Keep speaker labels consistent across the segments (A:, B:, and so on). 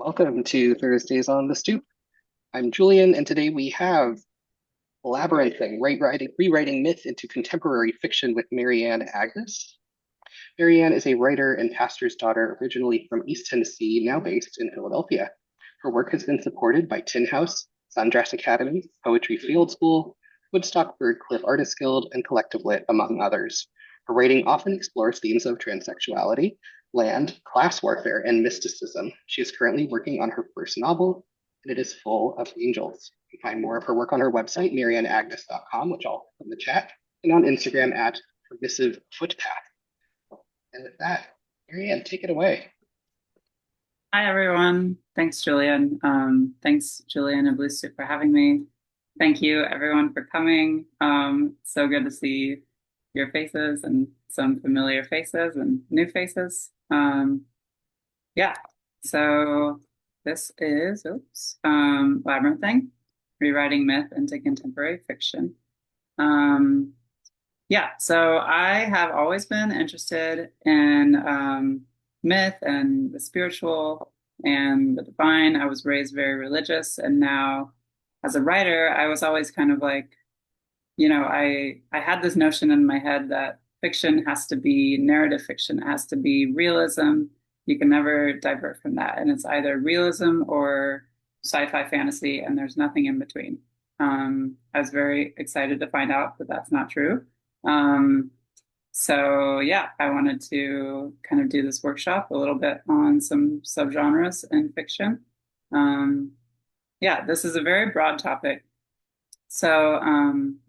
A: Welcome to Thursdays on the Stoop. I'm Julian, and today we have Labyrinthing, rewriting myth into contemporary fiction with Marianne Agnes. Marianne is a writer and pastor's daughter originally from East Tennessee, now based in Philadelphia. Her work has been supported by Tin House, Sundress Academy, Poetry Field School, Woodstock Birdcliff Artist Guild, and Collective Lit, among others. Her writing often explores themes of transsexuality, land, class warfare, and mysticism. She is currently working on her first novel, and it is full of angels. You can find more of her work on her website, marianneagnes.com, which I'll put in the chat, and on Instagram at Permissive Footpath. And with that, Marianne, take it away.
B: Hi, everyone. Thanks, Julian. Thanks, Julian and Blue Soup, for having me. Thank you, everyone, for coming. So good to see your faces and some familiar faces and new faces. Yeah, so this is, Labyrinthing, rewriting myth into contemporary fiction. Um, yeah, so I have always been interested in myth and the spiritual and the divine. I was raised very religious, and now as a writer, I was always kind of like, I had this notion in my head that fiction has to be narrative fiction, it has to be realism. You can never divert from that, and it's either realism or sci-fi fantasy, and there's nothing in between. I was very excited to find out that that's not true. Um, so yeah, I wanted to kind of do this workshop a little bit on some subgenres in fiction. Um, yeah, this is a very broad topic. So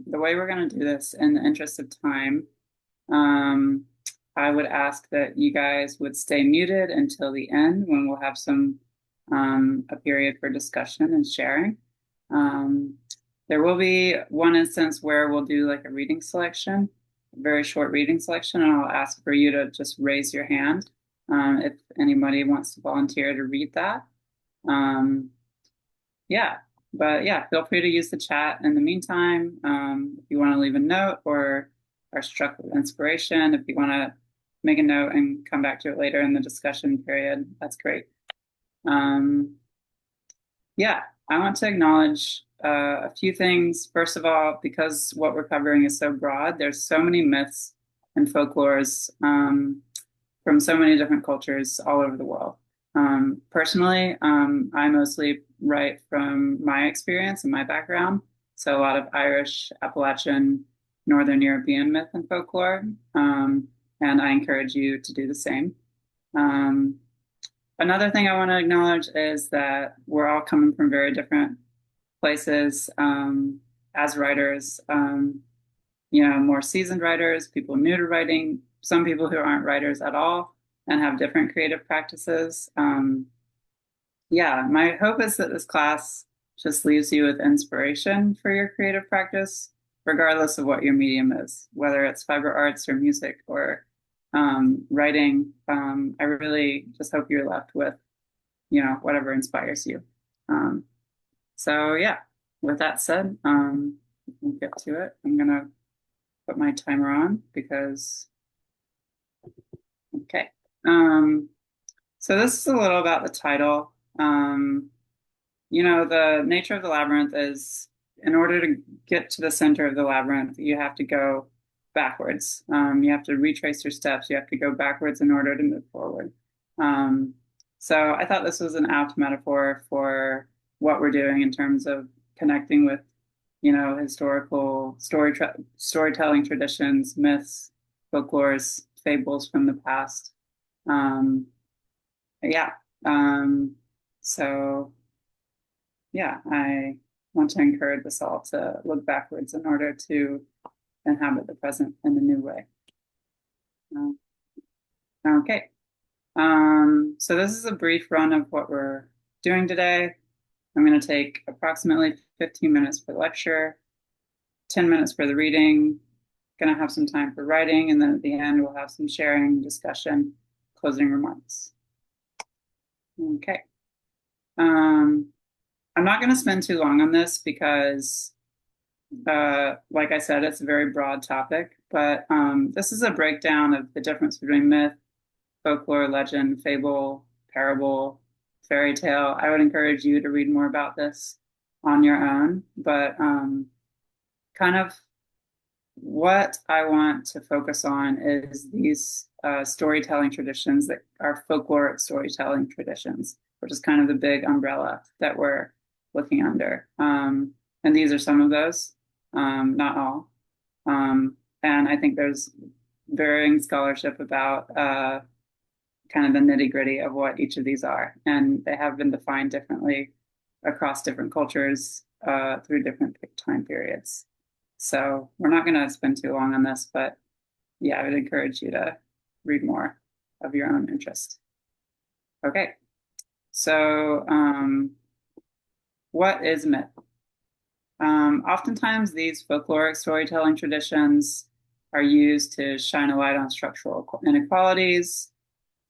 B: the way we're going to do this in the interest of time, um, I would ask that you guys would stay muted until the end when we'll have some a period for discussion and sharing. Um, there will be one instance where we'll do like a reading selection, a very short reading selection, and I'll ask for you to just raise your hand if anybody wants to volunteer to read that. Um, yeah, but yeah, feel free to use the chat in the meantime. If you want to leave a note or are struck with inspiration, if you want to make a note and come back to it later in the discussion period, that's great. Um, yeah, I want to acknowledge a few things. First of all, because what we're covering is so broad, there's so many myths and folklores from so many different cultures all over the world. Personally, I mostly write from my experience and my background. So a lot of Irish, Appalachian, Northern European myth and folklore. And I encourage you to do the same. Um, Another thing I want to acknowledge is that we're all coming from very different places as writers. More seasoned writers, people new to writing, some people who aren't writers at all and have different creative practices. Yeah, my hope is that this class just leaves you with inspiration for your creative practice, regardless of what your medium is, whether it's fiber arts or music or writing. I really just hope you're left with, whatever inspires you. Um, so yeah, with that said, we'll get to it. I'm gonna put my timer on because, okay. Um, so this is a little about the title. The nature of the labyrinth is in order to get to the center of the labyrinth, you have to go backwards. You have to retrace your steps. You have to go backwards in order to move forward. Um, so I thought this was an apt metaphor for what we're doing in terms of connecting with, historical storytelling traditions, myths, folklores, fables from the past. Um, yeah. Um, so yeah, I want to encourage us all to look backwards in order to inhabit the present in a new way. Um, okay. So this is a brief run of what we're doing today. I'm going to take approximately 15 minutes for the lecture, 10 minutes for the reading, going to have some time for writing, and then at the end we'll have some sharing, discussion, closing remarks. Okay. Um, I'm not going to spend too long on this because, like I said, it's a very broad topic, but this is a breakdown of the difference between myth, folklore, legend, fable, parable, fairy tale. I would encourage you to read more about this on your own, but kind of what I want to focus on is these storytelling traditions that are folkloric storytelling traditions, which is kind of the big umbrella that we're looking under. And these are some of those, not all. And I think there's varying scholarship about kind of the nitty-gritty of what each of these are. And they have been defined differently across different cultures through different time periods. So we're not going to spend too long on this, but yeah, I would encourage you to read more of your own interest. Okay, so what is myth? Oftentimes, these folkloric storytelling traditions are used to shine a light on structural inequalities,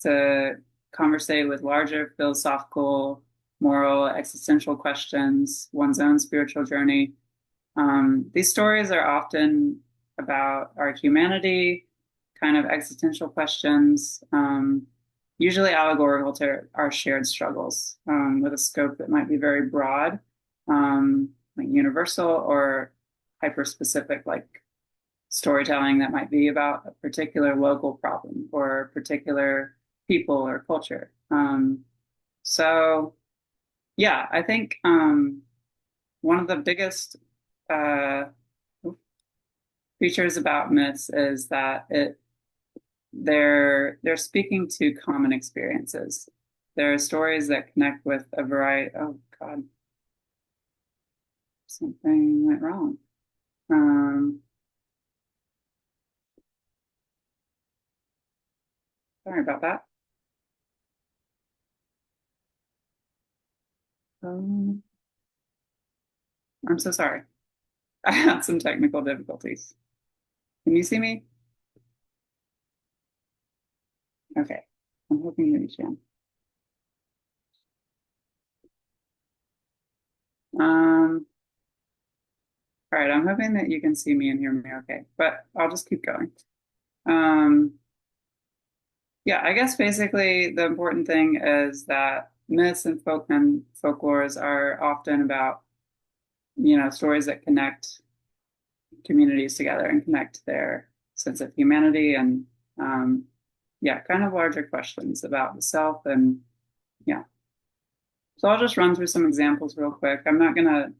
B: to conversate with larger philosophical, moral, existential questions, one's own spiritual journey. These stories are often about our humanity, kind of existential questions, usually allegorical to our shared struggles, with a scope that might be very broad, like universal, or hyper-specific, like storytelling that might be about a particular local problem or a particular people or culture. So yeah, I think one of the biggest uh, features about myths is that they're speaking to common experiences. There are stories that connect with a variety. Oh God, something went wrong. Um, Sorry about that. Um, I'm so sorry. I had some technical difficulties. Can you see me? Okay. I'm hoping you can. Um, all right. I'm hoping that you can see me and hear me okay, but I'll just keep going. Um, yeah, I guess basically the important thing is that myths and folklores are often about, stories that connect communities together and connect their sense of humanity and, yeah, kind of larger questions about the self and, yeah. So I'll just run through some examples real quick. I'm not going to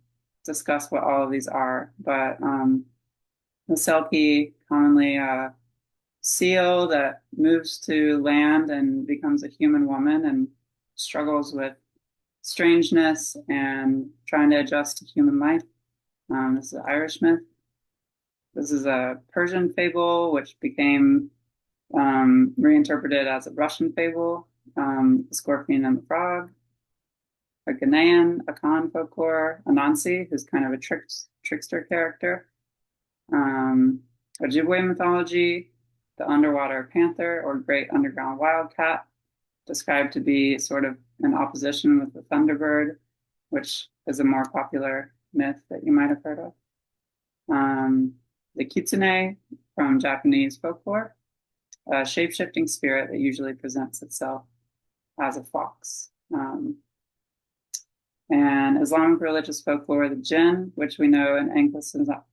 B: discuss what all of these are, but the Selkie, commonly seal that moves to land and becomes a human woman and struggles with strangeness and trying to adjust to human life. This is an Irish myth. This is a Persian fable, which became reinterpreted as a Russian fable, The Scorpion and the Frog. A Ghanaian Akan folklore, Anansi, who's kind of a trickster character. Ojibwe mythology, the underwater panther or great underground wildcat, described to be sort of in opposition with the thunderbird, which is a more popular myth that you might have heard of. The kitsune from Japanese folklore, a shape-shifting spirit that usually presents itself as a fox. And Islamic religious folklore, the jinn, which we know in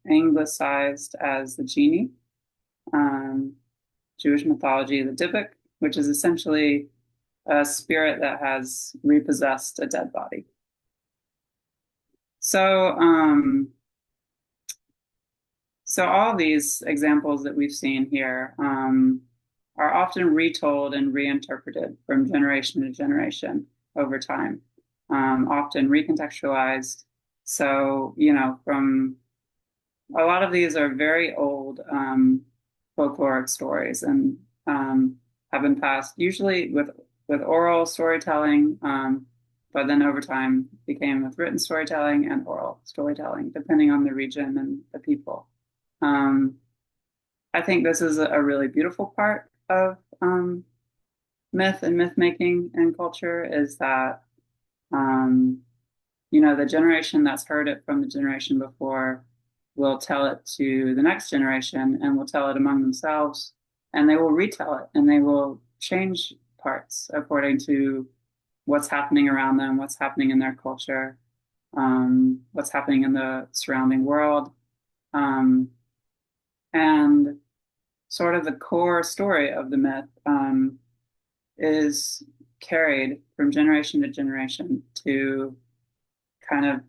B: anglicized as the genie. Jewish mythology, the dybbuk, which is essentially a spirit that has repossessed a dead body. So all these examples that we've seen here are often retold and reinterpreted from generation to generation over time, often recontextualized. So, from a lot of these are very old folkloric stories and have been passed usually with oral storytelling, but then over time became with written storytelling and oral storytelling, depending on the region and the people. I think this is a really beautiful part of myth and myth making and culture is that the generation that's heard it from the generation before will tell it to the next generation and will tell it among themselves, and they will retell it and they will change parts according to what's happening around them, what's happening in their culture, what's happening in the surrounding world, um, and sort of the core story of the myth is carried from generation to generation to kind of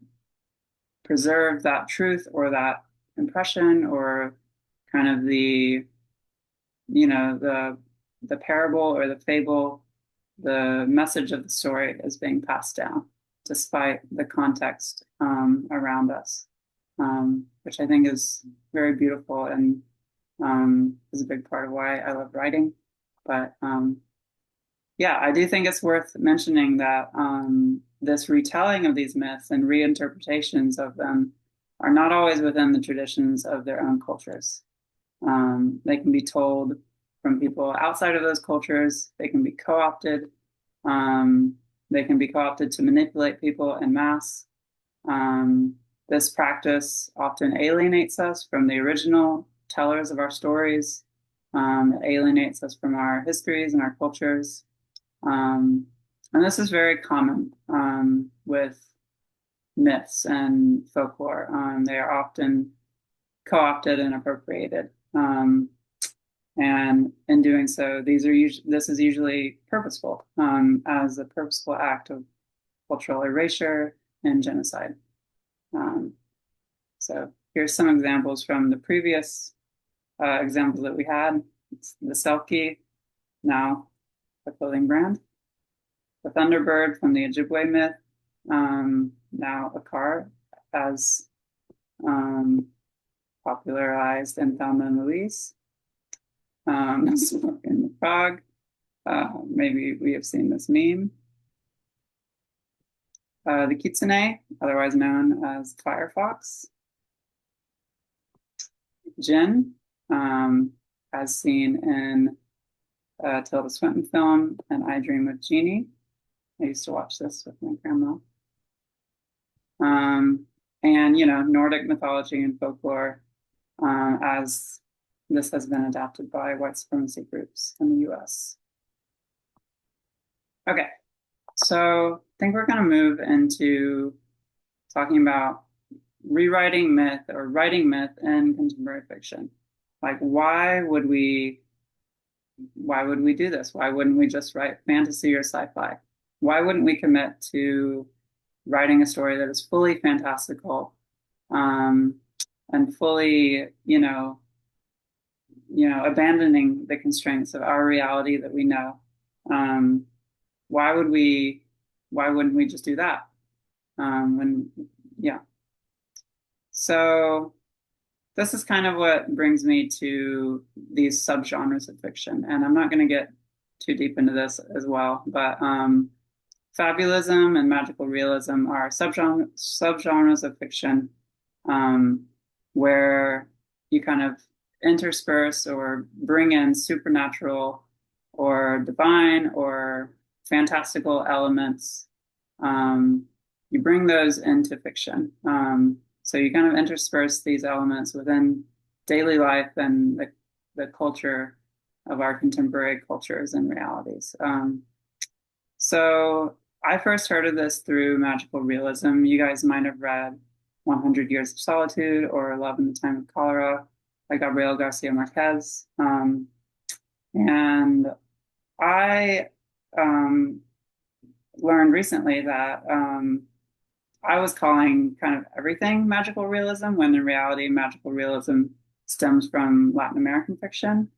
B: preserve that truth or that impression or kind of the parable or the fable, the message of the story is being passed down despite the context around us, which I think is very beautiful and is a big part of why I love writing. But yeah, I do think it's worth mentioning that this retelling of these myths and reinterpretations of them are not always within the traditions of their own cultures. They can be told from people outside of those cultures. They can be co-opted. They can be co-opted to manipulate people en masse. This practice often alienates us from the original tellers of our stories. It alienates us from our histories and our cultures. And this is very common with myths and folklore. They are often co-opted and appropriated. And in doing so, this is usually purposeful, as a purposeful act of cultural erasure and genocide. So here's some examples from the previous examples that we had. It's the Selkie, now a clothing brand. The Thunderbird from the Ojibwe myth, now a car, as popularized in Thelma and Louise. Smoking the Frog, maybe we have seen this meme. The Kitsune, otherwise known as Firefox. Jinn, as seen in Tilda Swinton film and I Dream of Jeannie. I used to watch this with my grandma. And, Nordic mythology and folklore, as this has been adapted by white supremacy groups in the US. Okay, so I think we're going to move into talking about rewriting myth or writing myth in contemporary fiction. Like, why would we do this? Why wouldn't we just write fantasy or sci-fi? Why wouldn't we commit to writing a story that is fully fantastical, and fully, abandoning the constraints of our reality that we know? Why wouldn't we just do that? Yeah. So this is kind of what brings me to these subgenres of fiction. And I'm not going to get too deep into this as well, but fabulism and magical realism are subgenres of fiction, where you kind of intersperse or bring in supernatural or divine or fantastical elements. You bring those into fiction. So you kind of intersperse these elements within daily life and the culture of our contemporary cultures and realities. So I first heard of this through magical realism. You guys might have read 100 Years of Solitude or Love in the Time of Cholera by Gabriel Garcia Marquez. And I learned recently that I was calling kind of everything magical realism, when in reality, magical realism stems from Latin American fiction.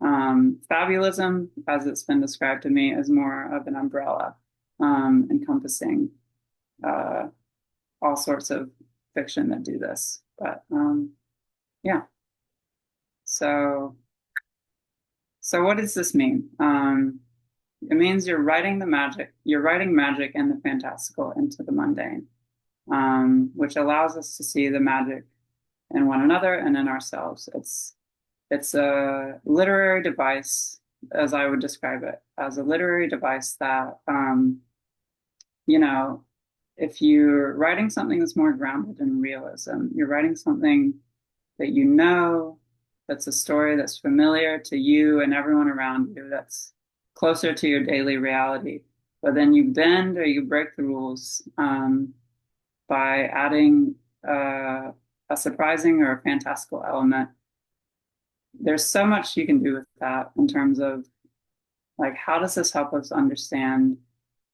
B: Fabulism, as it's been described to me, is more of an umbrella, encompassing all sorts of fiction that do this. But yeah. So what does this mean? It means you're writing magic and the fantastical into the mundane, which allows us to see the magic in one another and in ourselves. It's a literary device, as I would describe it, as a literary device that, if you're writing something that's more grounded in realism, you're writing something that that's a story that's familiar to you and everyone around you, that's closer to your daily reality. but then you bend or you break the rules by adding a surprising or a fantastical element. There's so much you can do with that in terms of like, how does this help us understand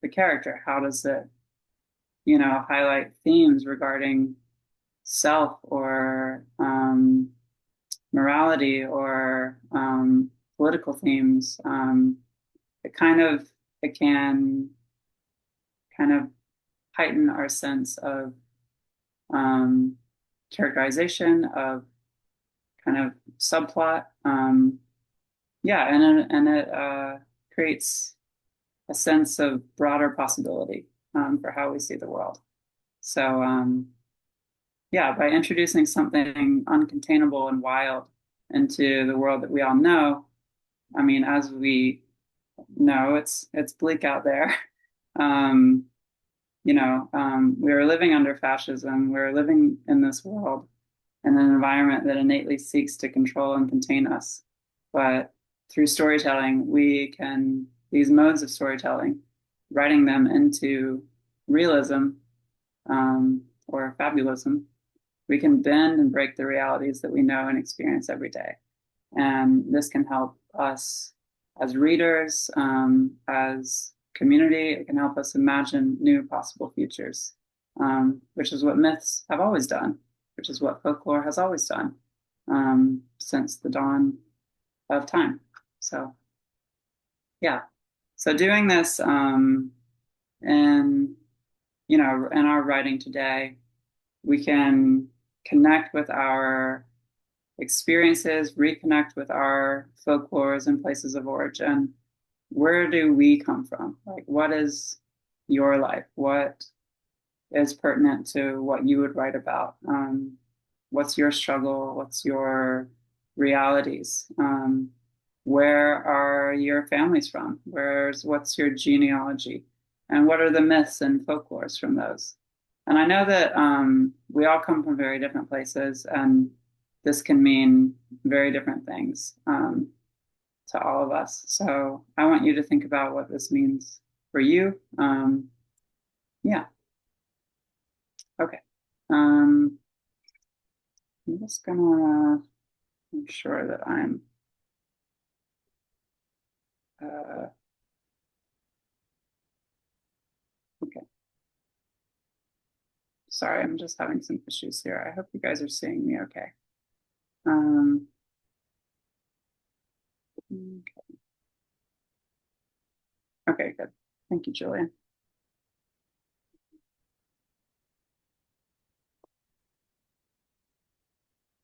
B: the character? How does it, highlight themes regarding self or morality or political themes? It can kind of heighten our sense of um, characterization of kind of subplot. Yeah, and it creates a sense of broader possibility for how we see the world. So yeah, by introducing something uncontainable and wild into the world that we all know, I mean, as we know, it's bleak out there. Um, we are living under fascism. We're living in this world in an environment that innately seeks to control and contain us. But through storytelling, these modes of storytelling, writing them into realism or fabulism, we can bend and break the realities that we know and experience every day. And this can help us as readers, as community. It can help us imagine new possible futures, which is what myths have always done, which is what folklore has always done since the dawn of time. So, yeah. So doing this in in our writing today, we can connect with our experiences, reconnect with our folklores and places of origin. Where do we come from? Like, what is your life? What is pertinent to what you would write about? What's your struggle? What's your realities? Where are your families from? What's your genealogy? And what are the myths and folklores from those? And I know that we all come from very different places, and this can mean very different things to all of us. So I want you to think about what this means for you. Yeah. Okay. I'm just gonna make sure that I'm uh, okay. Sorry, I'm just having some issues here. I hope you guys are seeing me okay. Um, okay, good. Thank you, Julian.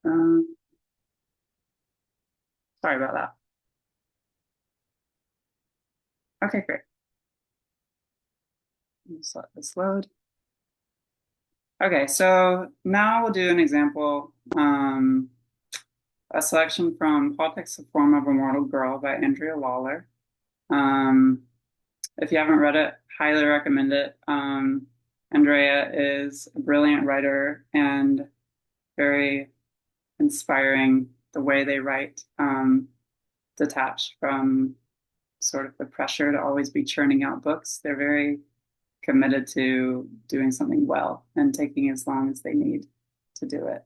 B: Um, Sorry about that. Okay, great. Just let this load. Okay, so now we'll do an example, a selection from Politics, the Form of a Mortal Girl by Andrea Lawlor. Um, if you haven't read it, highly recommend it. Andrea is a brilliant writer and very inspiring the way they write, detached from sort of the pressure to always be churning out books. They're very committed to doing something well and taking as long as they need to do it,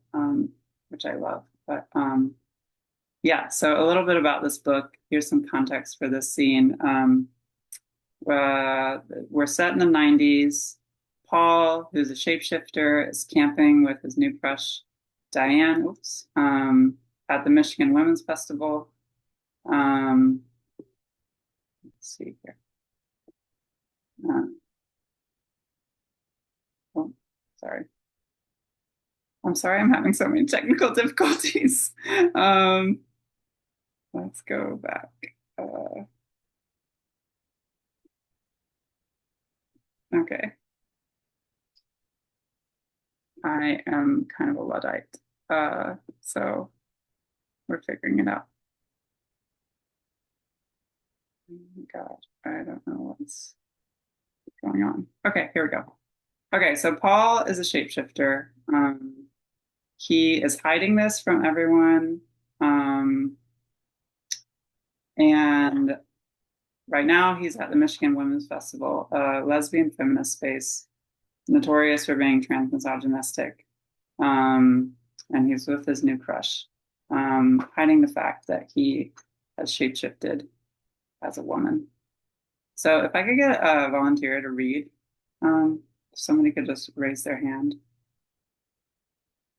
B: which I love. But yeah, so a little bit about this book. Here's some context for this scene. We're set in the 90s. Paul, who's a shapeshifter, is camping with his new crush, Diane, at the Michigan Women's Festival. Let's see here. Uh, oh, sorry. I'm sorry, I'm having so many technical difficulties. Um, let's go back. Okay. I am kind of a Luddite. So we're figuring it out. Oh my God, I don't know what's going on. Okay, here we go. Okay, so Paul is a shapeshifter. He is hiding this from everyone. And right now he's at the Michigan Women's Festival, a lesbian feminist space, notorious for being transmisogynistic. Um, and he's with his new crush, hiding the fact that he has shapeshifted as a woman. So if I could get a volunteer to read, if somebody could just raise their hand.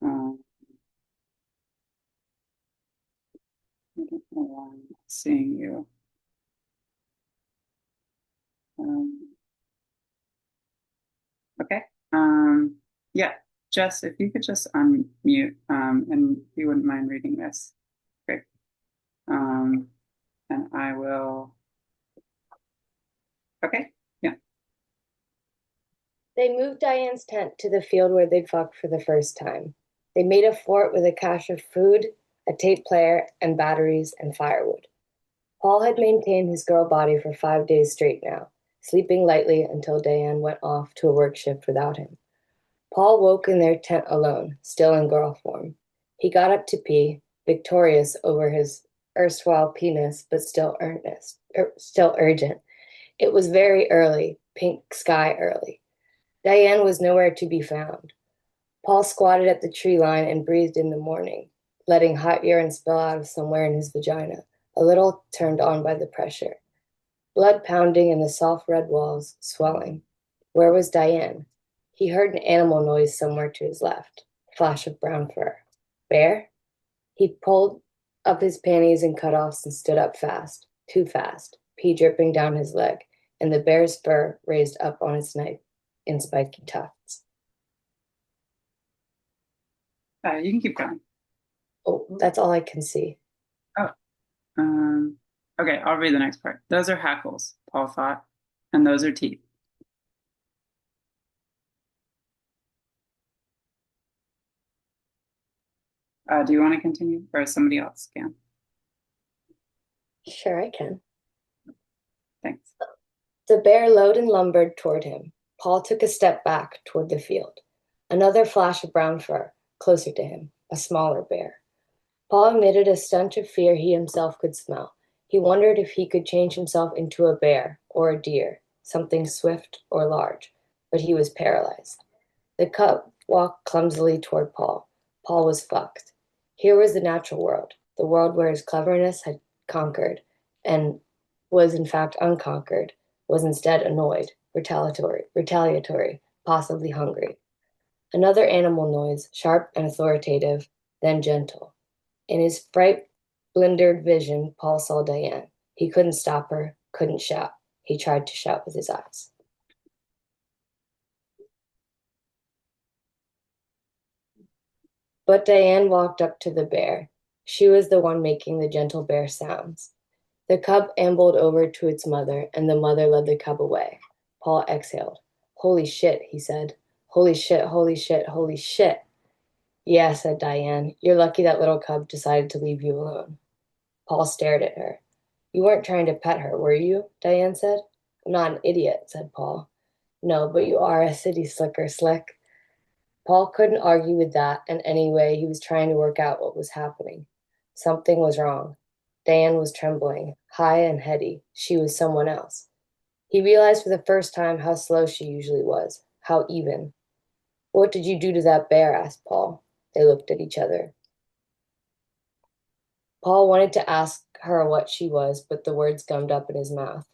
B: Um, I don't know why I'm not seeing you. Um, okay. Yeah, Jess, if you could just unmute, and if you wouldn't mind reading this, great. Um, and I will. Okay. Yeah.
C: They moved Diane's tent to the field where they'd fucked for the first time. They made a fort with a cache of food, a tape player, and batteries and firewood. Paul had maintained his girl body for 5 days straight now, sleeping lightly until Diane went off to a work shift without him. Paul woke in their tent alone, still in girl form. He got up to pee, victorious over his erstwhile penis, but still urgent. It was very early, pink sky early. Diane was nowhere to be found. Paul squatted at the tree line and breathed in the morning, letting hot urine spill out of somewhere in his vagina, a little turned on by the pressure. Blood pounding in the soft red walls, swelling. Where was Diane? He heard an animal noise somewhere to his left, a flash of brown fur. Bear? He pulled up his panties and cutoffs and stood up fast, too fast, pee dripping down his leg, and the bear's fur raised up on his knife in spiky tufts.
B: You can keep going.
C: Oh, that's all I can see.
B: Oh, um, okay, I'll read the next part. Those are hackles, Paul thought, and those are teeth. Do you want to continue, or somebody else can?
C: Sure, I can.
B: Thanks.
C: The bear lowed and lumbered toward him. Paul took a step back toward the field. Another flash of brown fur, closer to him, a smaller bear. Paul emitted a stench of fear he himself could smell. He wondered if he could change himself into a bear or a deer, something swift or large, but he was paralyzed. The cub walked clumsily toward Paul. Paul was fucked. Here was the natural world, the world where his cleverness had conquered and was in fact unconquered, was instead annoyed, retaliatory, possibly hungry. Another animal noise, sharp and authoritative, then gentle. In his fright blinded vision, Paul saw Diane. He couldn't stop her, couldn't shout. He tried to shout with his eyes. But Diane walked up to the bear. She was the one making the gentle bear sounds. The cub ambled over to its mother, and the mother led the cub away. Paul exhaled. Holy shit, he said. Holy shit, holy shit, holy shit. Yeah, said Diane. You're lucky that little cub decided to leave you alone. Paul stared at her. You weren't trying to pet her, were you? Diane said. I'm not an idiot, said Paul. No, but you are a city slicker, Slick. Paul couldn't argue with that, and anyway, he was trying to work out what was happening. Something was wrong. Diane was trembling, high and heady. She was someone else. He realized for the first time how slow she usually was, how even. What did you do to that bear? Asked Paul. They looked at each other. Paul wanted to ask her what she was, but the words gummed up in his mouth.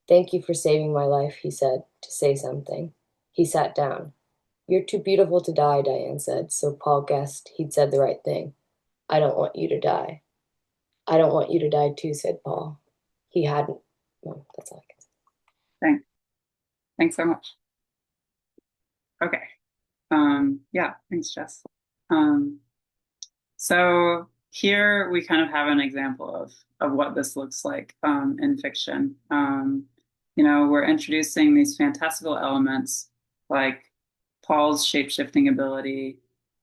C: Thank you for saving my life, he said, to say something. He sat down. You're too beautiful to die, Diane said, so Paul guessed he'd said the right thing. I don't want you to die. I don't want you to die too, said Paul. He hadn't. Well, that's all I can say.
B: Thanks. Thanks so much. Okay. Yeah, thanks, Jess. Um, so here we kind of have an example of what this looks like in fiction. We're introducing these fantastical elements like Paul's shape-shifting ability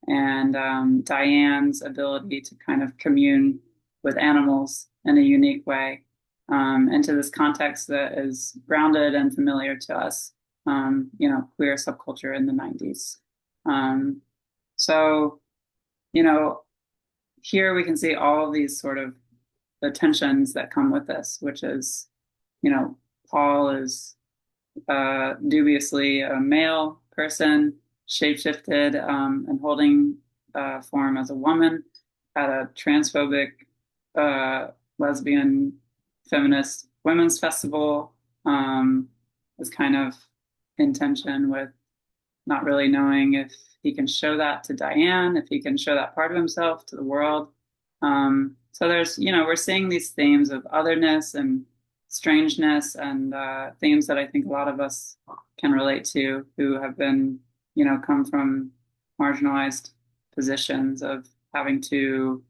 B: and Diane's ability to kind of commune with animals in a unique way into this context that is grounded and familiar to us, queer subculture in the 90s. So, you know, here we can see all of these sort of the tensions that come with this, which is, Paul is dubiously a male person, shapeshifted and holding form as a woman at a transphobic uh, lesbian feminist women's festival. Is kind of in tension with not really knowing if he can show that to Diane, if he can show that part of himself to the world. So there's, we're seeing these themes of otherness and strangeness and themes that I think a lot of us can relate to who have been, come from marginalized positions of having to,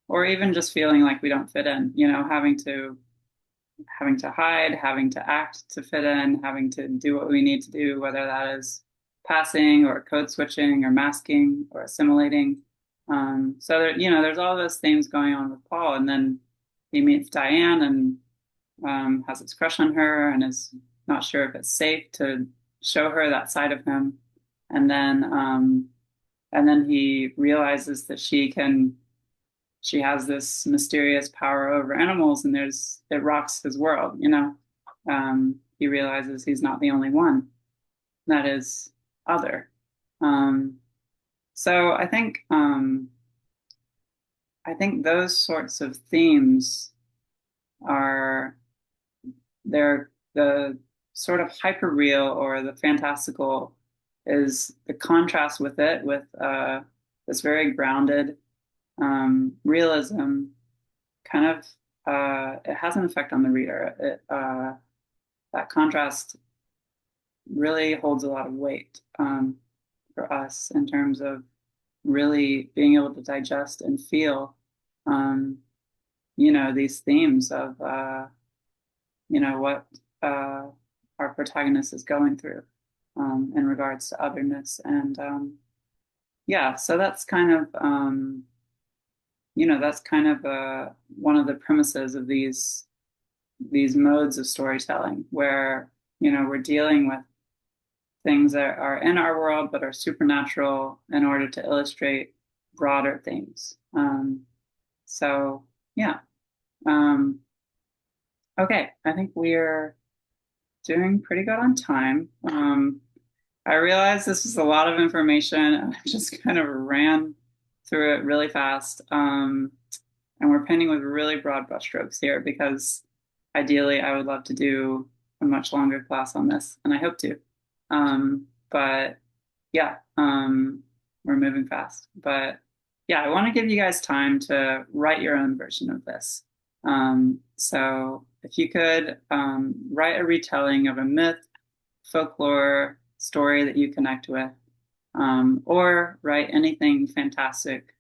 B: or even just feeling like we don't fit in, having to hide, having to act to fit in, having to do what we need to do, whether that is passing or code switching or masking or assimilating. So there, there's all those things going on with Paul, and then he meets Diane and has this crush on her and is not sure if it's safe to show her that side of him, and then he realizes that she has this mysterious power over animals, and it rocks his world. He realizes he's not the only one that is other. So I think those sorts of themes they're the sort of hyper real or the fantastical is the contrast with it with this very grounded realism kind of it has an effect on the reader. That contrast really holds a lot of weight for us in terms of really being able to digest and feel, these themes of, what our protagonist is going through in regards to otherness. And yeah, so that's kind of, one of the premises of these modes of storytelling where, we're dealing with things that are in our world but are supernatural in order to illustrate broader themes. So yeah. Okay, I think we're doing pretty good on time. I realized this was a lot of information. I just kind of ran through it really fast. And we're painting with really broad brushstrokes here because ideally I would love to do a much longer class on this, and I hope to. But yeah, we're moving fast. But yeah, I want to give you guys time to write your own version of this. So if you could write a retelling of a myth, folklore, story that you connect with, or write anything fantastic,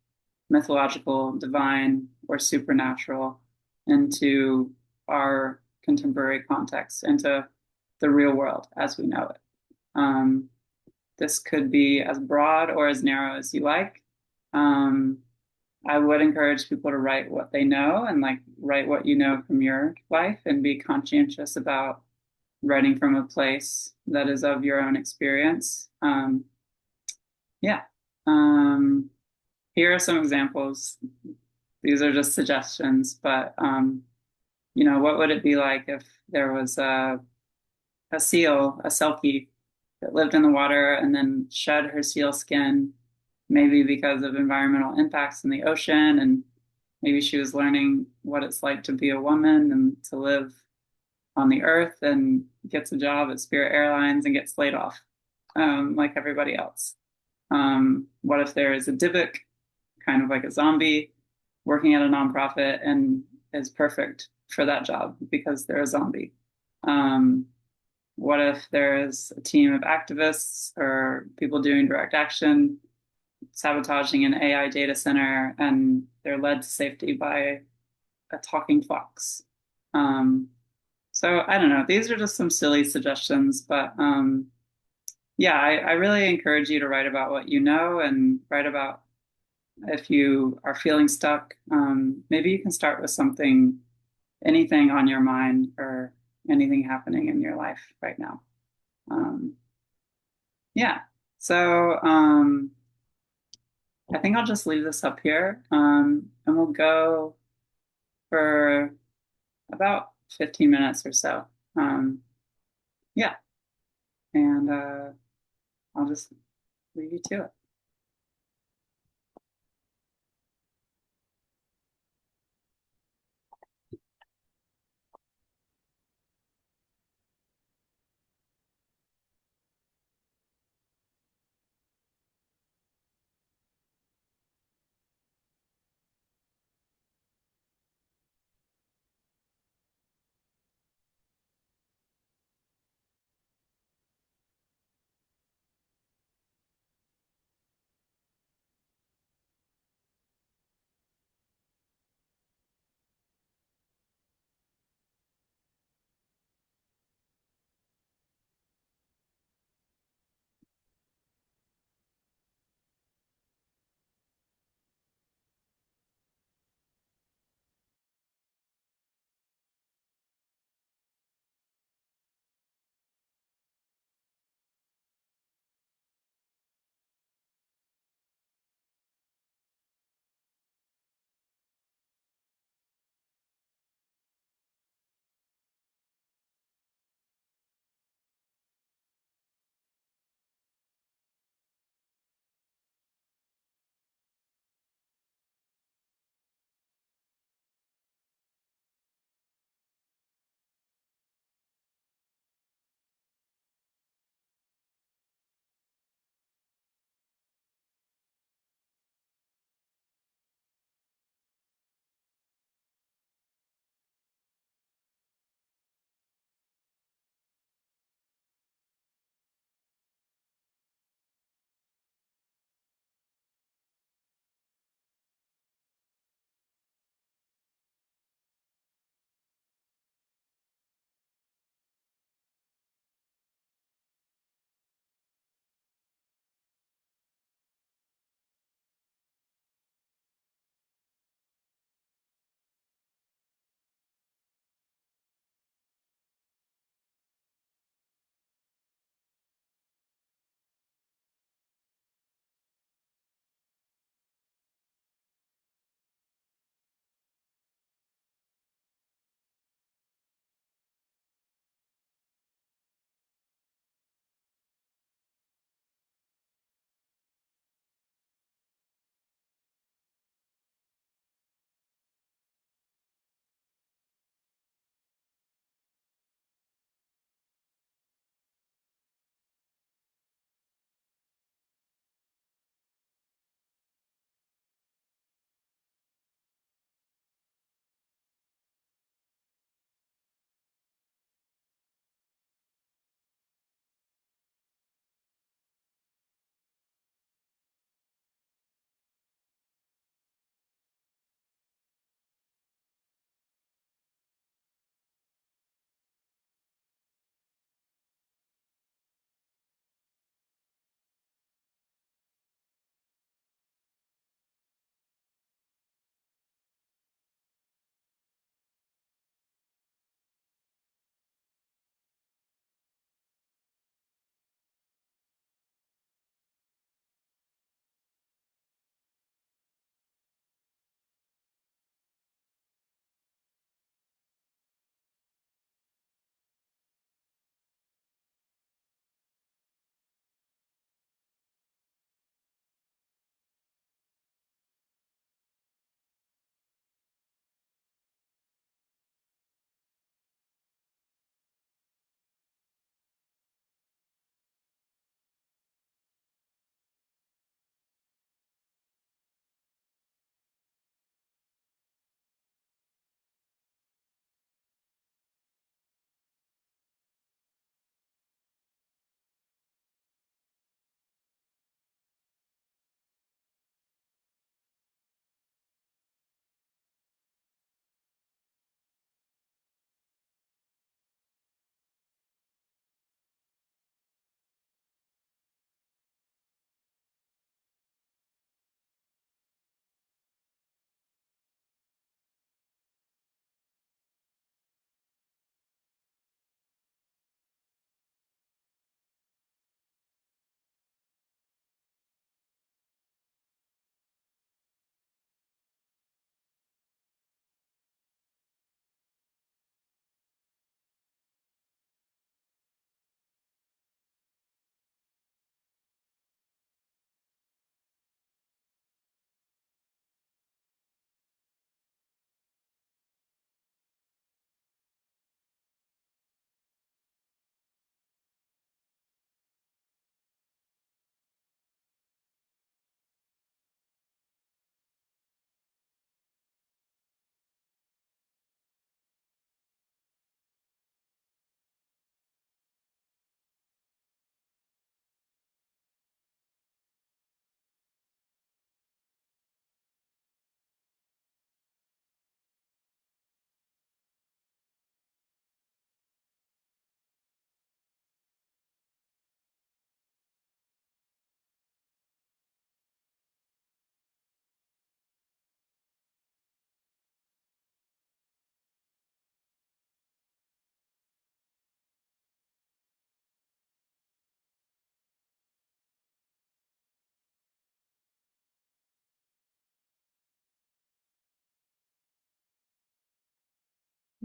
B: mythological, divine, or supernatural into our contemporary context, into the real world as we know it. This could be as broad or as narrow as you like. I would encourage people to write what they know and write what you know from your life and be conscientious about writing from a place that is of your own experience. Yeah. Here are some examples. These are just suggestions, but what would it be like if there was a seal, a selkie, that lived in the water and then shed her seal skin, maybe because of environmental impacts in the ocean, and maybe she was learning what it's like to be a woman and to live on the earth, and gets a job at Spirit Airlines and gets laid off, like everybody else. What if there is a Dybbuk, kind of like a zombie, working at a nonprofit and is perfect for that job because they're a zombie? What if there is a team of activists or people doing direct action, sabotaging an AI data center, and they're led to safety by a talking fox? So I don't know. These are just some silly suggestions, but yeah, I really encourage you to write about what you know and write about if you are feeling stuck. Maybe you can start with anything on your mind or anything happening in your life right now. Yeah, so I think I'll just leave this up here, and we'll go for about 15 minutes or so. Um, yeah, and I'll just leave you to it.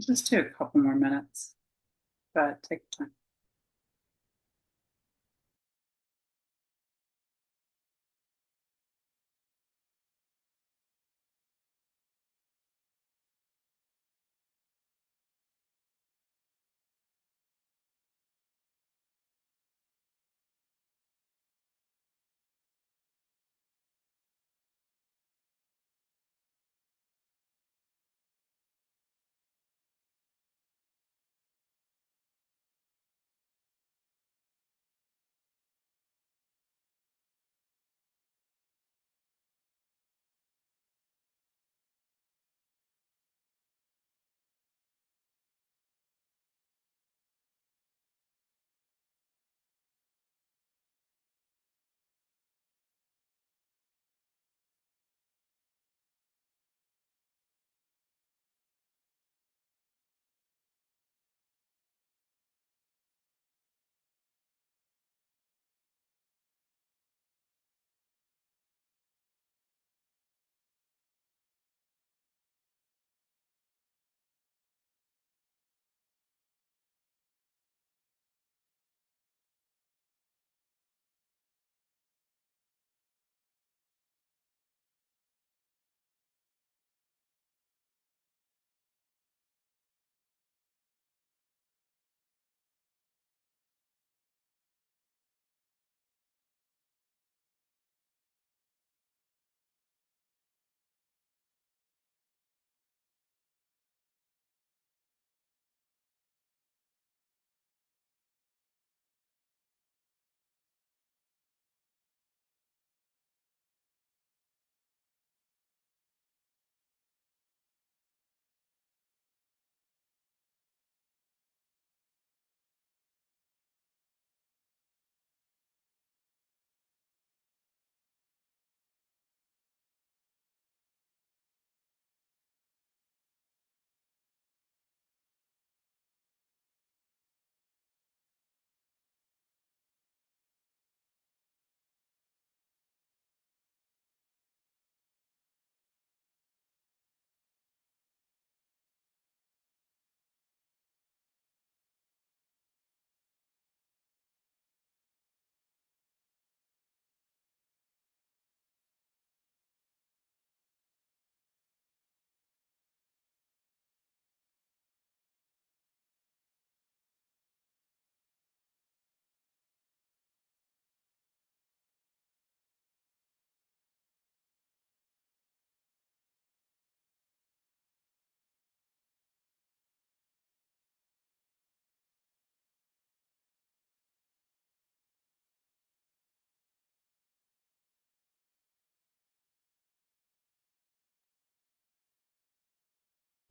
B: Just do a couple more minutes, but take time.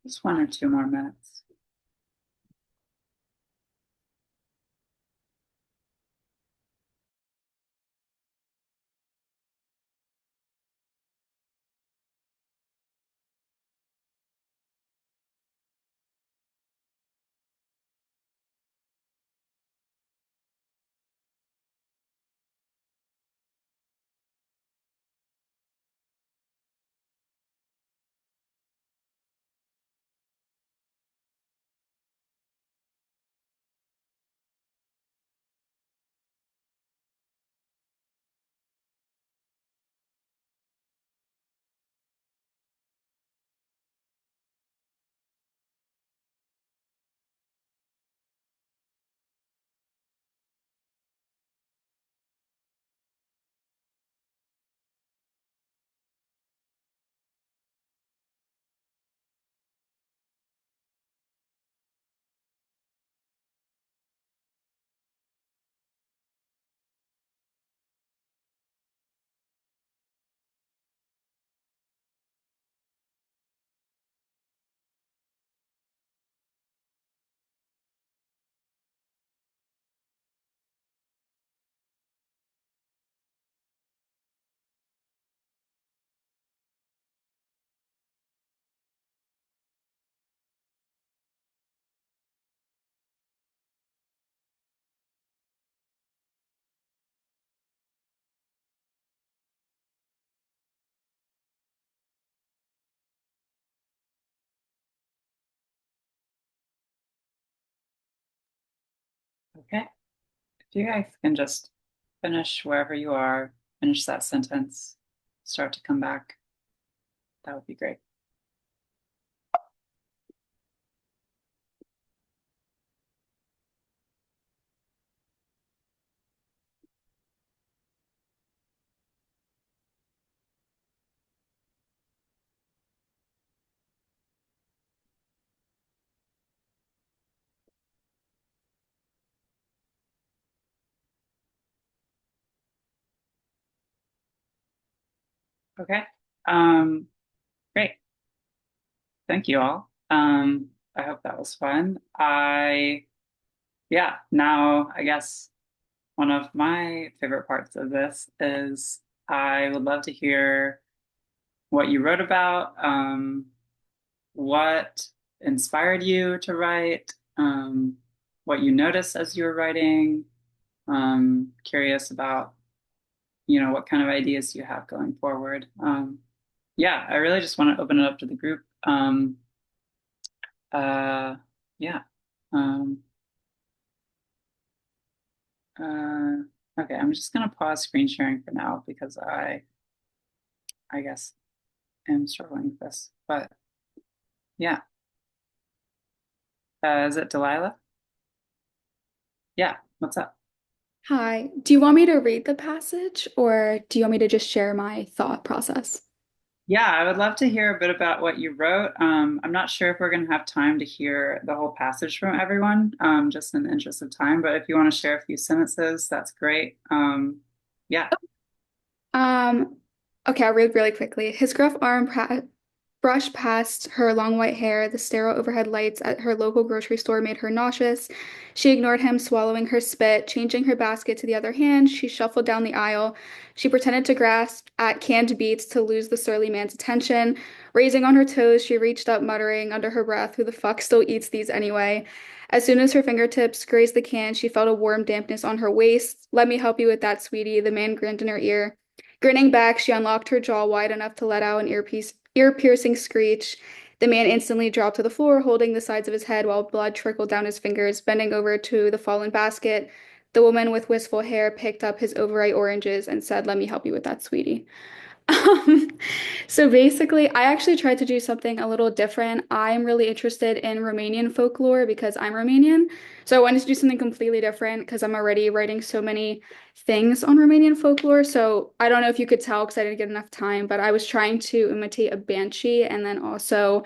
B: Just 1 or 2 more minutes. Okay. If you guys can just finish wherever you are, finish that sentence, start to come back, that would be great. Okay. Um, Great. Thank you all. I hope that was fun. Yeah, now I guess one of my favorite parts of this is I would love to hear what you wrote about, what inspired you to write, what you noticed as you were writing. Curious about, what kind of ideas you have going forward. Yeah, I really just want to open it up to the group. Uh, yeah. Um, uh, okay, I'm just gonna pause screen sharing for now because I guess am struggling with this. But yeah, is it Delilah? Yeah, what's up?
D: Hi, do you want me to read the passage or do you want me to just share my thought process?
B: Yeah, I would love to hear a bit about what you wrote. I'm not sure if we're going to have time to hear the whole passage from everyone, just in the interest of time. But if you want to share a few sentences, that's great. Yeah.
D: Um, okay, I'll read really quickly. His gruff arm brushed past her long white hair. The sterile overhead lights at her local grocery store made her nauseous. She ignored him, swallowing her spit. Changing her basket to the other hand, she shuffled down the aisle. She pretended to grasp at canned beets to lose the surly man's attention. Raising on her toes, she reached up, muttering under her breath, "Who the fuck still eats these anyway?" As soon as her fingertips grazed the can, she felt a warm dampness on her waist. "Let me help you with that, sweetie," the man grinned in her ear. Grinning back, she unlocked her jaw wide enough to let out an ear-piercing screech. The man instantly dropped to the floor, holding the sides of his head while blood trickled down his fingers. Bending over to the fallen basket, the woman with wistful hair picked up his overripe oranges and said, "Let me help you with that, sweetie." Um, so basically, I actually tried to do something a little different. I'm really interested in Romanian folklore because I'm Romanian. So I wanted to do something completely different because I'm already writing so many things on Romanian folklore. So I don't know if you could tell because I didn't get enough time, but I was trying to imitate a banshee and then also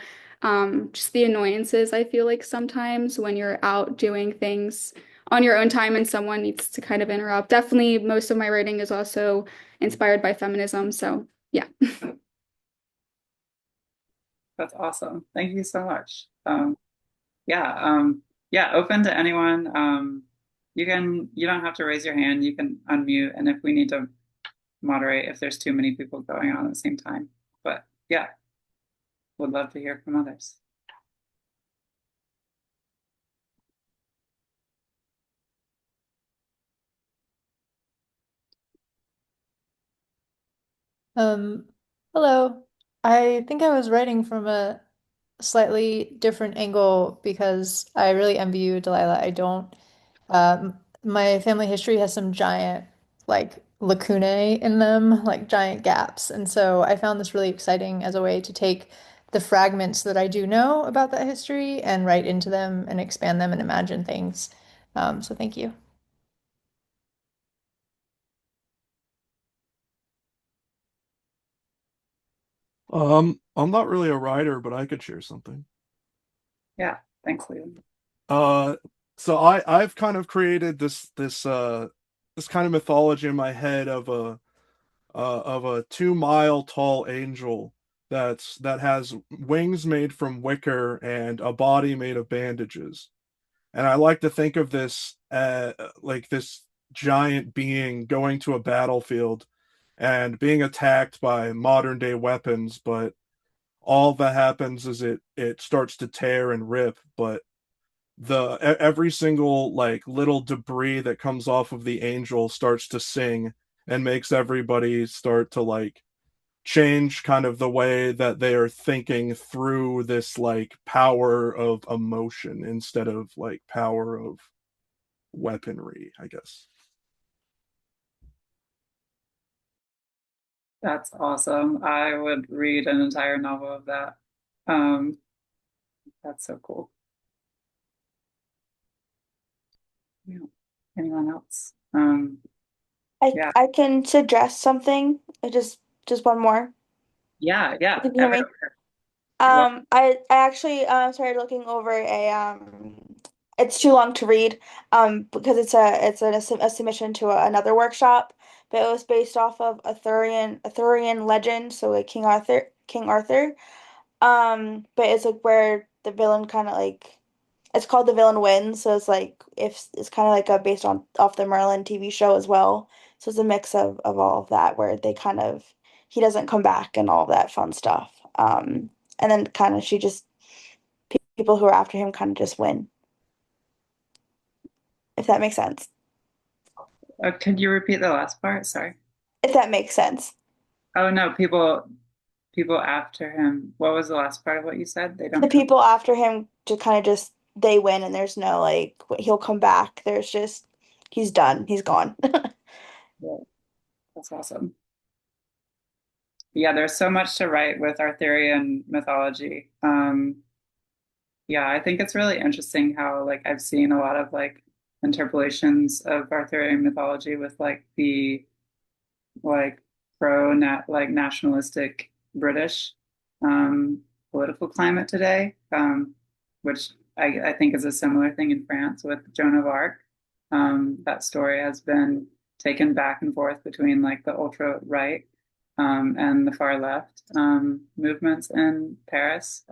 D: just the annoyances I feel like sometimes when you're out doing things on your own time and someone needs to kind of interrupt. Definitely, most of my writing is also inspired by feminism. So yeah.
B: That's awesome. Thank you so much. Yeah, yeah, open to anyone. You don't have to raise your hand. You can unmute, and if we need to moderate if there's too many people going on at the same time. But yeah, would love to hear from others.
E: Um, Hello. I think I was writing from a slightly different angle because I really envy you, Delilah. I don't, my family history has some giant, like, lacunae in them, like giant gaps. And so I found this really exciting as a way to take the fragments that I do know about that history and write into them and expand them and imagine things. So thank you.
F: I'm not really a writer, but I could share something.
B: Yeah, thanks, Liam.
F: Uh, so I've kind of created this kind of mythology in my head of a 2 mile tall angel that has wings made from wicker and a body made of bandages. And I like to think of this like this giant being going to a battlefield and being attacked by modern day weapons, but all that happens is it starts to tear and rip, but every single like little debris that comes off of the angel starts to sing and makes everybody start to like change kind of the way that they are thinking through this like power of emotion instead of like power of weaponry, I guess.
B: That's awesome. I would read an entire novel of that. Um, that's so cool. Yeah. Anyone else? Yeah.
G: I can suggest something. Just one more.
B: Yeah, yeah.
G: Can you hear me?
B: Everywhere. You're welcome.
G: I actually started looking over a it's too long to read because a submission to another workshop, but it was based off of Arthurian legend, so like King Arthur. But it's like where the villain kind of like it's called The Villain Wins, so it's like if it's kind of like a based on off the Merlin TV show as well. So it's a mix of all of that where they kind of he doesn't come back and all of that fun stuff. And then kind of she just people who are after him kind of just win, if that makes sense.
B: Could you repeat the last part? Sorry.
G: If that makes sense.
B: Oh no, people after him. What was the last part of what you said? They
G: The
B: don't come.
G: people after him to kind of just they win and there's no like he'll come back. There's just he's done. He's gone.
B: Yeah, that's awesome. Yeah, there's so much to write with Arthurian mythology. Yeah, I think it's really interesting how like I've seen a lot of like interpolations of Arthurian mythology with like the like pro nat like nationalistic British um, political climate today, which I think is a similar thing in France with Joan of Arc. That story has been taken back and forth between like the ultra right and the far left movements in Paris.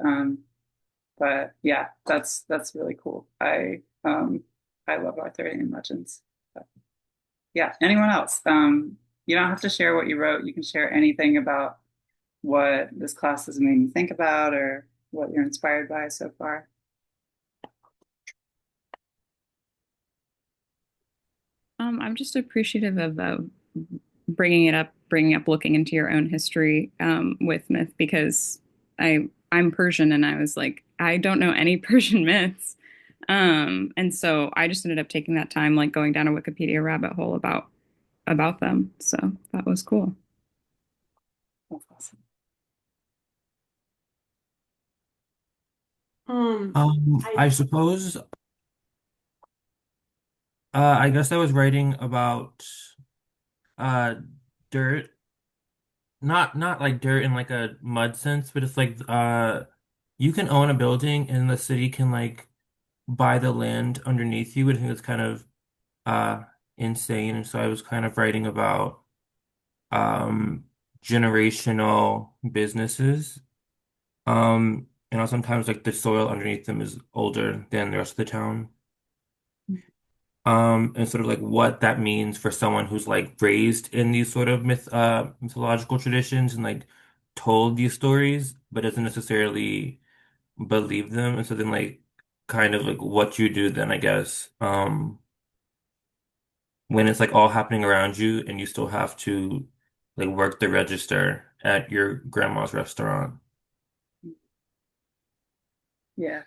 B: But yeah, that's really cool. I love Arthurian legends. But yeah, anyone else? You don't have to share what you wrote. You can share anything about what this class has made you think about or what you're inspired by so far.
H: I'm just appreciative of bringing up looking into your own history with myth because I'm Persian and I was like, I don't know any Persian myths. And so I just ended up taking that time, like going down a Wikipedia rabbit hole about them. So that was cool.
B: That's awesome.
I: I suppose, I guess I was writing about uh dirt, not like dirt in like a mud sense, but it's like you can own a building and the city can like buy the land underneath you. I think it's kind of uh insane. And so I was kind of writing about um generational businesses. You know, sometimes like the soil underneath them is older than the rest of the town. And sort of like what that means for someone who's like raised in these sort of mythological traditions and like told these stories, but doesn't necessarily believe them. And so then like kind of like what you do then, I guess, when it's like all happening around you and you still have to like work the register at your grandma's restaurant.
B: Yeah.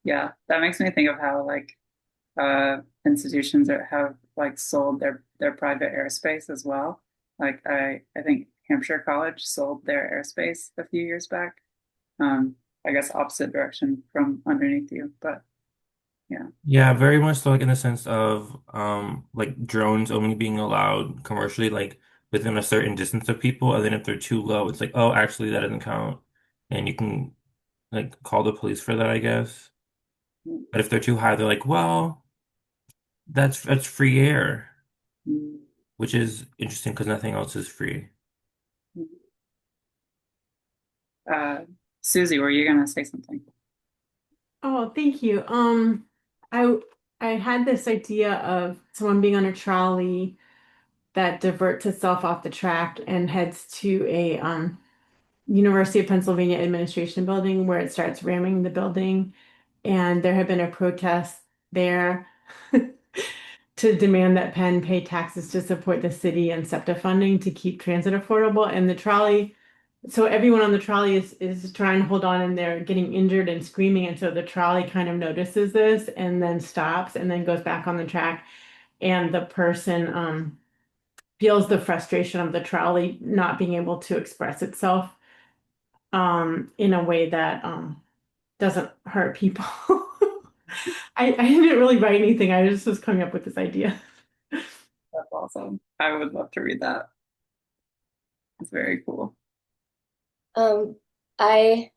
B: Yeah. That makes me think of how like institutions have like sold their private airspace as well. Like I think Hampshire College sold their airspace a few years back. I guess opposite direction from underneath you, but yeah.
I: Yeah, very much so like in the sense of like drones only being allowed commercially like within a certain distance of people, and then if they're too low, it's like, oh, actually that doesn't count. And you can like call the police for that, I guess. But if they're too high, they're like, well, that's free air, which is interesting because nothing else is free.
B: Uh, Susie, were you gonna say something?
J: Oh, thank you. I I had this idea of someone being on a trolley that diverts itself off the track and heads to a University of Pennsylvania administration building where it starts ramming the building, and there had been a protest there to demand that Penn pay taxes to support the city and SEPTA funding to keep transit affordable, and the trolley so everyone on the trolley is trying to hold on and they're getting injured and screaming, and so the trolley kind of notices this and then stops and then goes back on the track, and the person feels the frustration of the trolley not being able to express itself in a way that doesn't hurt people. I didn't really write anything. I just was coming up with this idea.
B: That's awesome. I would love to read that. It's very cool.
C: I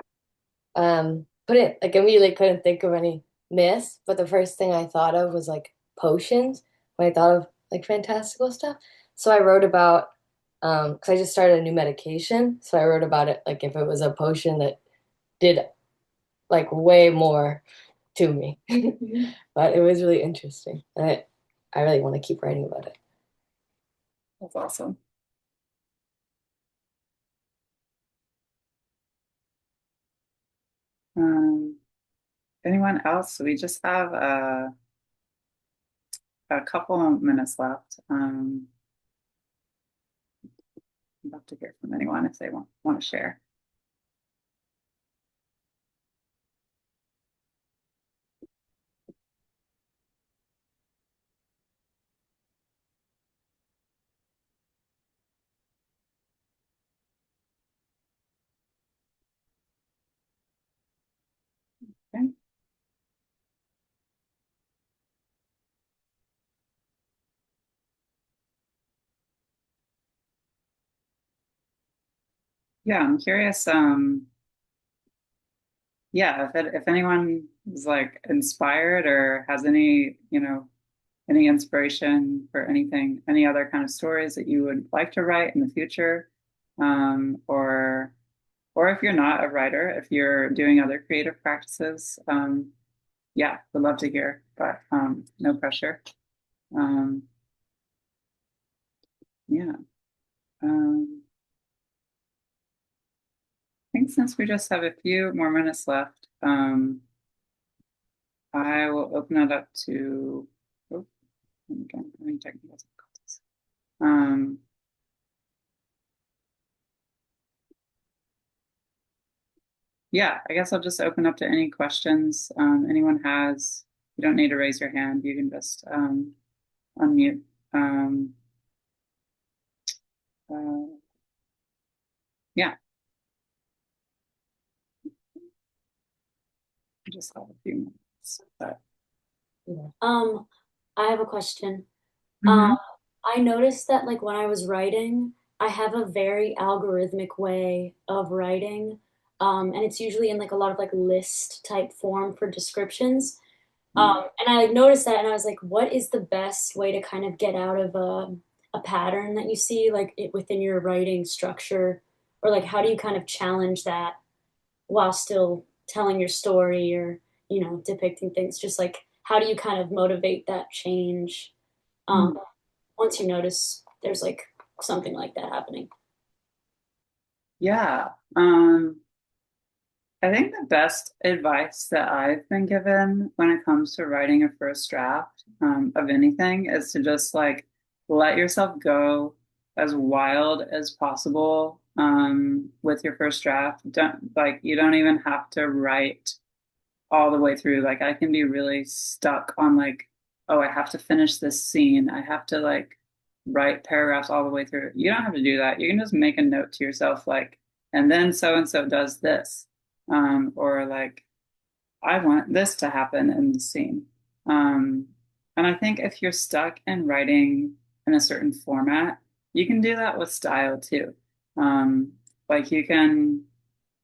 C: couldn't like immediately couldn't think of any myths, but the first thing I thought of was like potions when I thought of like fantastical stuff. So I wrote about because I just started a new medication, so I wrote about it like if it was a potion that did like way more to me. But it was really interesting. I really want to keep writing about it.
B: That's awesome. Anyone else? We just have a couple of minutes left. I'd love to hear from anyone if they want to share. Okay. Yeah, I'm curious. Yeah, if anyone is like inspired or has any, any inspiration for anything, any other kind of stories that you would like to write in the future, or if you're not a writer, if you're doing other creative practices, yeah, would love to hear, but no pressure. Um, yeah. I think since we just have a few more minutes left, I will open it up to, oh, again, having technical difficulties. Yeah, I guess I'll just open up to any questions anyone has. You don't need to raise your hand. You can just unmute. Uh, yeah, just have a few minutes. But
K: Um, I have a question.
B: Mhm.
K: I noticed that like when I was writing, I have a very algorithmic way of writing. And it's usually in like a lot of like list type form for descriptions. And I like noticed that and I was like, what is the best way to kind of get out of a pattern that you see like within your writing structure? Or like how do you kind of challenge that while still telling your story or, depicting things? Just like how do you kind of motivate that change once you notice there's like something like that happening?
B: Yeah, I think the best advice that I've been given when it comes to writing a first draft of anything is to just like let yourself go as wild as possible with your first draft. You don't even have to write all the way through. Like I can be really stuck on like, oh, I have to finish this scene. I have to like write paragraphs all the way through. You don't have to do that. You can just make a note to yourself like, and then so and so does this. Or like, I want this to happen in the scene. Um, and I think if you're stuck in writing in a certain format, you can do that with style too. Like you can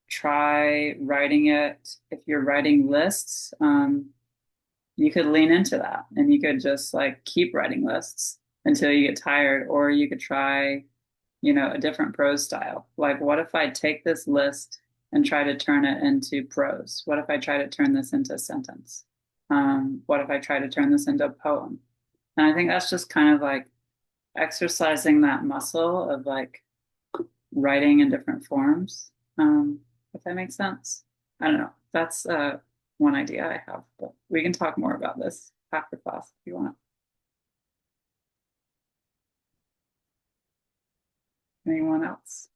B: try writing it. If you're writing lists, you could lean into that and you could just like keep writing lists until you get tired, or you could try, a different prose style. Like, what if I take this list and try to turn it into prose? What if I try to turn this into a sentence? What if I try to turn this into a poem? And I think that's just kind of like exercising that muscle of like writing in different forms. If that makes sense. I don't know. That's one idea I have, but we can talk more about this after class if you want. Anyone else?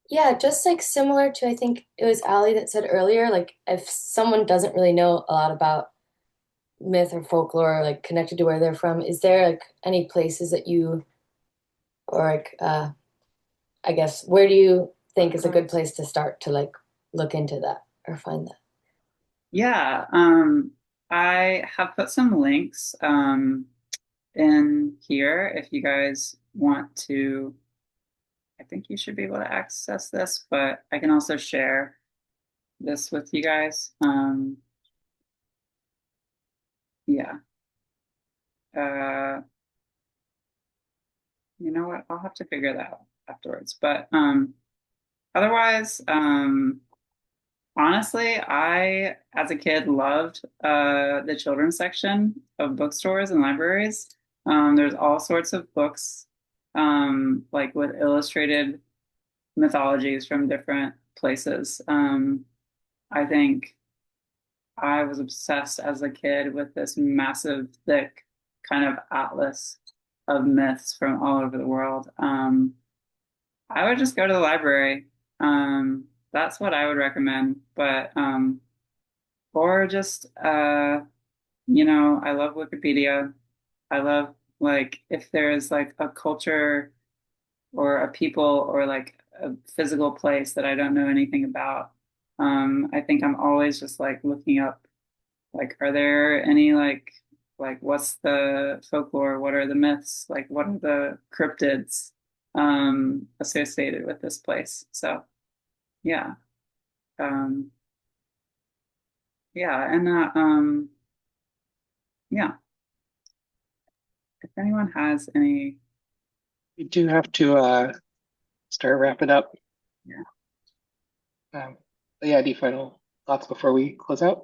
C: Yeah, just like similar to, I think it was Ali that said earlier, like if someone doesn't really know a lot about myth or folklore, like connected to where they're from, is there like any places that you, or like, I guess, where do you think is a good place to start to like look into that or find that?
B: Yeah, I have put some links in here if you guys want to. I think you should be able to access this, but I can also share this with you guys. Yeah. Uh, you know what? I'll have to figure that out afterwards. But otherwise, honestly, I, as a kid, loved the children's section of bookstores and libraries. There's all sorts of books, like with illustrated mythologies from different places. I think I was obsessed as a kid with this massive, thick kind of atlas of myths from all over the world. I would just go to the library. That's what I would recommend. But or just I love Wikipedia. I love like if there's like a culture or a people or like a physical place that I don't know anything about. I think I'm always just like looking up like are there any like what's the folklore? What are the myths? Like what are the cryptids associated with this place? So yeah. Um yeah, and yeah, if anyone has any.
A: We do have to start wrapping up.
B: Yeah.
A: But yeah, any final thoughts before we close out?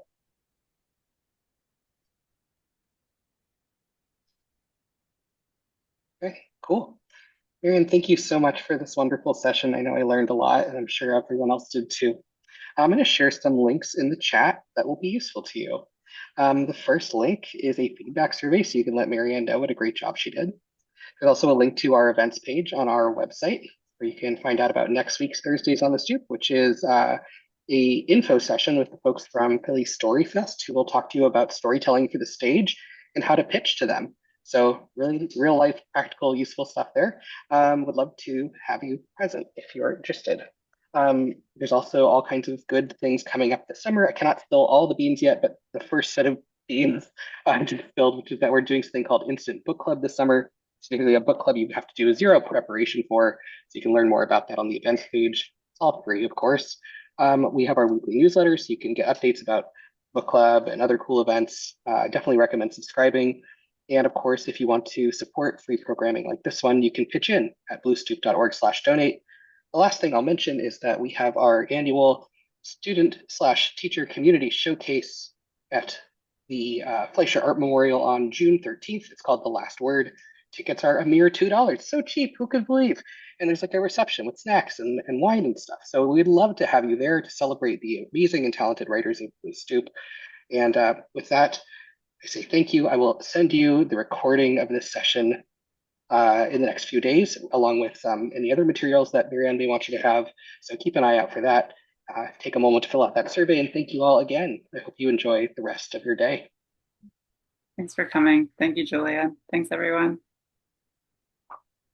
A: Okay, cool. Marianne, thank you so much for this wonderful session. I know I learned a lot, and I'm sure everyone else did too. I'm going to share some links in the chat that will be useful to you. The first link is a feedback survey, so you can let Marianne know what a great job she did. There's also a link to our events page on our website, where you can find out about next week's Thursdays on the Stoop, which is a info session with the folks from Philly Story Fest, who will talk to you about storytelling for the stage and how to pitch to them. So really real life, practical, useful stuff there. Would love to have you present if you're interested. There's also all kinds of good things coming up this summer. I cannot spill all the beans yet, but the first set of beans I just spilled, which is that we're doing something called Instant Book Club this summer. It's basically a book club you have to do zero preparation for, so you can learn more about that on the events page. It's all free, of course. We have our weekly newsletter, so you can get updates about book club and other cool events. Definitely recommend subscribing. And of course, if you want to support free programming like this one, you can pitch in at bluestoop.org/donate. The last thing I'll mention is that we have our annual student/teacher community showcase at the Fleischer Art Memorial on June 13th. It's called The Last Word. Tickets are a mere $2. So cheap, who could believe? And there's like a reception with snacks and wine and stuff. So we'd love to have you there to celebrate the amazing and talented writers of Blue Stoop. And with that, I say thank you. I will send you the recording of this session in the next few days, along with any other materials that Marianne may want you to have. So keep an eye out for that. Take a moment to fill out that survey, and thank you all again. I hope you enjoy the rest of your day.
B: Thanks for coming. Thank you, Julia. Thanks, everyone.